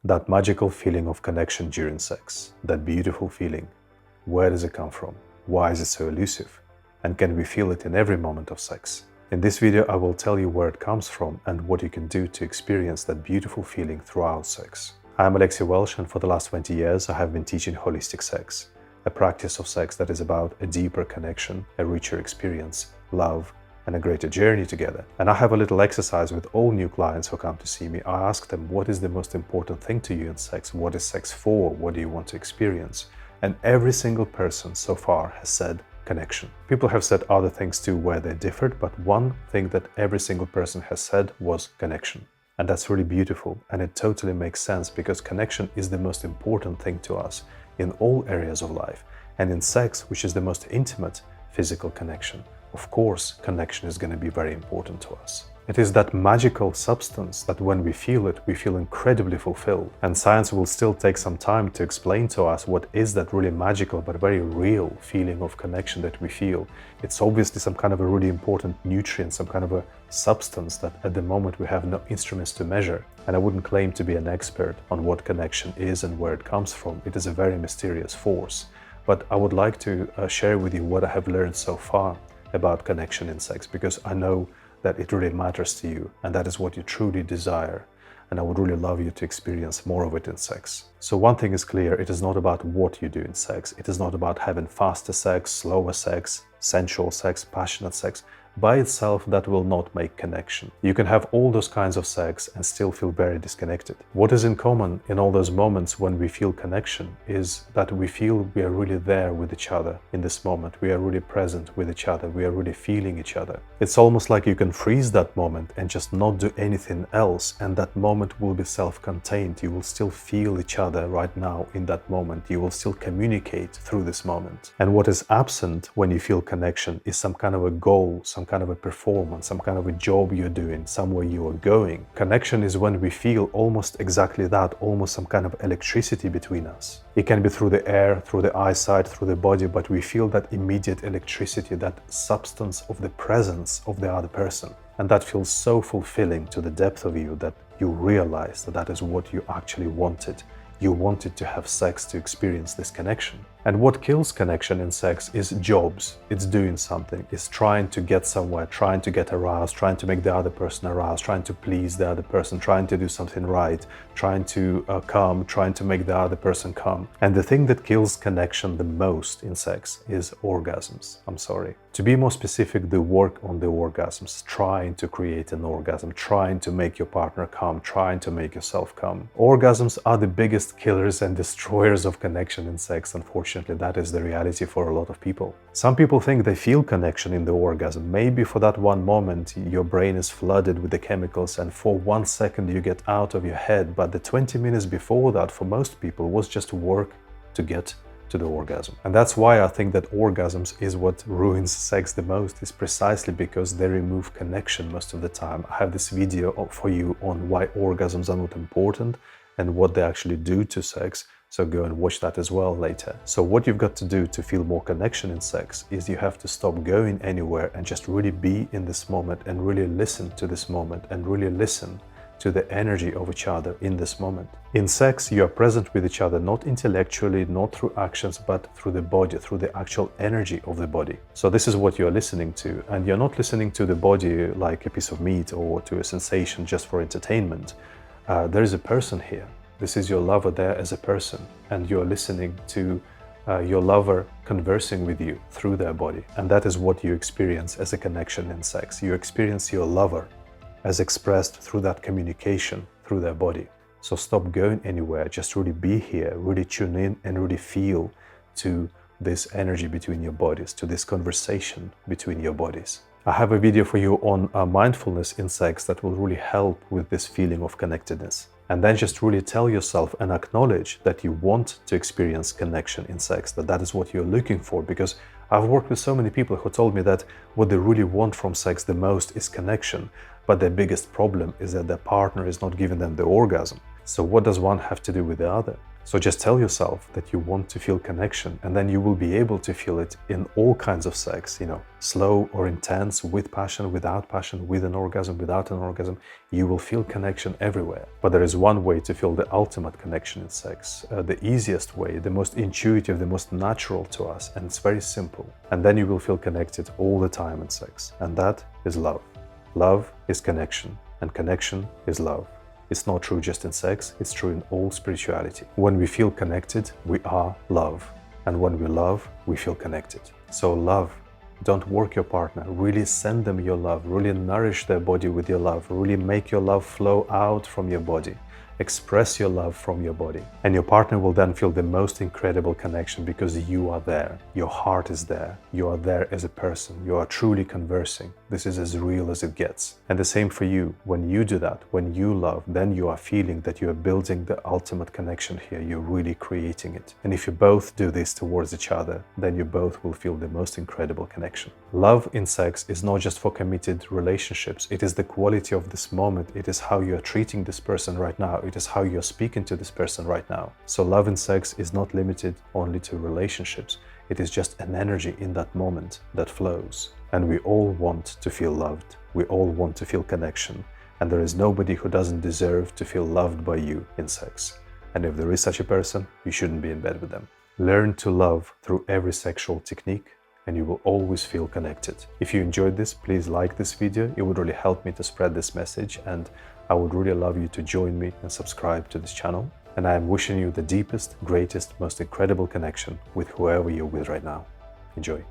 That magical feeling of connection during sex, that beautiful feeling. Where does it come from? Why is it so elusive? And can we feel it in every moment of sex? In this video, I will tell you where it comes from and what you can do to experience that beautiful feeling throughout sex. I'm Alexey Welsh, and for the last 20 years, I have been teaching holistic sex, a practice of sex that is about a deeper connection, a richer experience, love, and a greater journey together. And I have a little exercise with all new clients who come to see me. I ask them, what is the most important thing to you in sex? What is sex for? What do you want to experience? And every single person so far has said connection. People have said other things too where they differed, but one thing that every single person has said was connection. And that's really beautiful, and it totally makes sense because connection is the most important thing to us in all areas of life. And in sex, which is the most intimate physical connection, of course, connection is going to be very important to us. It is that magical substance that when we feel it, we feel incredibly fulfilled. And science will still take some time to explain to us what is that really magical but very real feeling of connection that we feel. It's obviously some kind of a really important nutrient, some kind of a substance that at the moment we have no instruments to measure. And I wouldn't claim to be an expert on what connection is and where it comes from. It is a very mysterious force. But I would like to share with you what I have learned so far about connection in sex, because I know that it really matters to you and that is what you truly desire, and I would really love you to experience more of it in sex. So one thing is clear, it is not about what you do in sex. It is not about having faster sex, slower sex, sensual sex, passionate sex. By itself, that will not make connection. You can have all those kinds of sex and still feel very disconnected. What is in common in all those moments when we feel connection is that we feel we are really there with each other in this moment. We are really present with each other. We are really feeling each other. It's almost like you can freeze that moment and just not do anything else, and that moment will be self-contained. You will still feel each other right now in that moment. You will still communicate through this moment. And what is absent when you feel connection is some kind of a goal, some kind of a performance, some kind of a job you're doing, somewhere you are going. Connection is when we feel almost exactly that, almost some kind of electricity between us. It can be through the air, through the eyesight, through the body, but we feel that immediate electricity, that substance of the presence of the other person. And that feels so fulfilling to the depth of you that you realize that that is what you actually wanted. You wanted to have sex to experience this connection. And what kills connection in sex is jobs. It's doing something. It's trying to get somewhere, trying to get aroused, trying to make the other person aroused, trying to please the other person, trying to do something right, trying to come, trying to make the other person come. And the thing that kills connection the most in sex is orgasms. I'm sorry. To be more specific, the work on the orgasms, trying to create an orgasm, trying to make your partner come, trying to make yourself come. Orgasms are the biggest killers and destroyers of connection in sex, unfortunately. That is the reality for a lot of people. Some people think they feel connection in the orgasm. Maybe for that one moment your brain is flooded with the chemicals and for 1 second you get out of your head, but the 20 minutes before that for most people was just work to get to the orgasm. And that's why I think that orgasms is what ruins sex the most, is precisely because they remove connection most of the time. I have this video for you on why orgasms are not important and what they actually do to sex. So go and watch that as well later. So what you've got to do to feel more connection in sex is you have to stop going anywhere and just really be in this moment and really listen to this moment and really listen to the energy of each other in this moment. In sex, you are present with each other, not intellectually, not through actions, but through the body, through the actual energy of the body. So this is what you're listening to, and you're not listening to the body like a piece of meat or to a sensation just for entertainment. There is a person here. This is your lover there as a person, and you're listening to your lover conversing with you through their body. And that is what you experience as a connection in sex. You experience your lover as expressed through that communication through their body. So stop going anywhere, just really be here, really tune in and really feel to this energy between your bodies, to this conversation between your bodies. I have a video for you on mindfulness in sex that will really help with this feeling of connectedness. And then just really tell yourself and acknowledge that you want to experience connection in sex, that that is what you're looking for. Because I've worked with so many people who told me that what they really want from sex the most is connection, but their biggest problem is that their partner is not giving them the orgasm. So what does one have to do with the other? So just tell yourself that you want to feel connection, and then you will be able to feel it in all kinds of sex, slow or intense, with passion, without passion, with an orgasm, without an orgasm. You will feel connection everywhere. But there is one way to feel the ultimate connection in sex, the easiest way, the most intuitive, the most natural to us, and it's very simple. And then you will feel connected all the time in sex, and that is love. Love is connection, and connection is love. It's not true just in sex, it's true in all spirituality. When we feel connected, we are love. And when we love, we feel connected. So love. Don't work your partner. Really send them your love. Really nourish their body with your love. Really make your love flow out from your body. Express your love from your body. And your partner will then feel the most incredible connection because you are there. Your heart is there. You are there as a person. You are truly conversing. This is as real as it gets. And the same for you. When you do that, when you love, then you are feeling that you are building the ultimate connection here. You're really creating it. And if you both do this towards each other, then you both will feel the most incredible connection. Love in sex is not just for committed relationships. It is the quality of this moment. It is how you are treating this person right now. It is how you're speaking to this person right now. So love in sex is not limited only to relationships. It is just an energy in that moment that flows. And we all want to feel loved. We all want to feel connection. And there is nobody who doesn't deserve to feel loved by you in sex. And if there is such a person, you shouldn't be in bed with them. Learn to love through every sexual technique, and you will always feel connected. If you enjoyed this, please like this video. It would really help me to spread this message, and I would really love you to join me and subscribe to this channel. And I am wishing you the deepest, greatest, most incredible connection with whoever you're with right now. Enjoy.